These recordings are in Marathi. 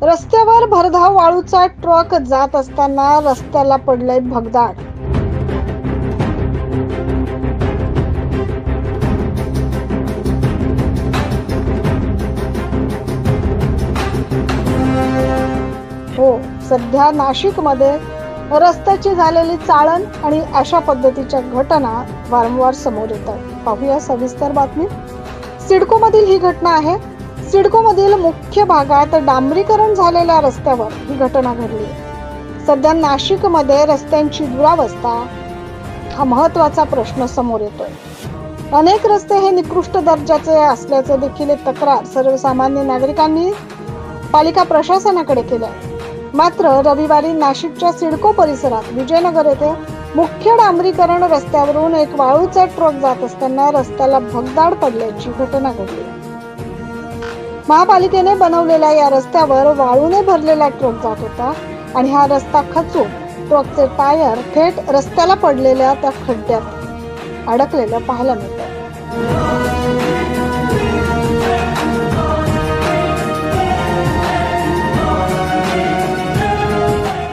रस्त्यावर भरधाव वाळूचा ट्रक जात असताना रस्त्याला पडलंय भगदाड. हो, सध्या नाशिकमध्ये रस्त्याची झालेली चाळण आणि अशा पद्धतीच्या घटना वारंवार समोर येतात. पाहूया सविस्तर बातमी. सिडको मधील ही घटना आहे. सिडको मधील मुख्य भागात डांबरीकरण झालेल्या रस्त्यावर ही घटना घडली. सध्या नाशिक मध्ये रस्त्यांची दुरावस्था हा महत्वाचा प्रश्न समोर येतोय. अनेक रस्ते हे निकृष्ट दर्जाचे असल्याचे देखील तक्रार सर्वसामान्य नागरिकांनी पालिका प्रशासनाकडे केली. मात्र रविवारी नाशिकच्या सिडको परिसरात विजयनगर येथे मुख्य डांबरीकरण रस्त्यावरून एक वाळूचा ट्रक जात असताना रस्त्याला भगदाड पडल्याची घटना घडली. महापालिकेने बनवलेल्या या रस्त्यावर वाळूने भरलेला ट्रक जात होता आणि हा रस्ता खचून ट्रकचे टायर थेट रस्त्याला पडलेल्या त्या खड्ड्यात अडकलेलं पाहायला मिळतं.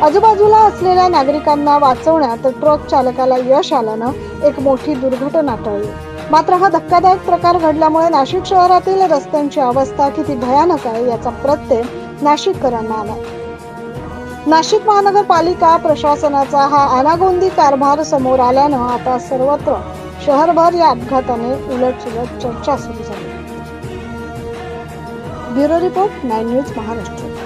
आजूबाजूला असलेल्या नागरिकांना वाचवण्यात ट्रक चालकाला यश आल्यानं एक मोठी दुर्घटना टळली. मात्र हा धक्कादायक प्रकार घडल्यामुळे नाशिक शहरातील रस्त्यांची अवस्था किती भयानक आहे याचा प्रत्यय नाशिककरांना आला. नाशिक महानगरपालिका प्रशासनाचा हा अनागोंदी कारभार समोर आल्यानं आता सर्वत्र शहरभर या अपघाताने उलटसुलट चर्चा सुरू झाली. Bureau report 9 news Maharashtra.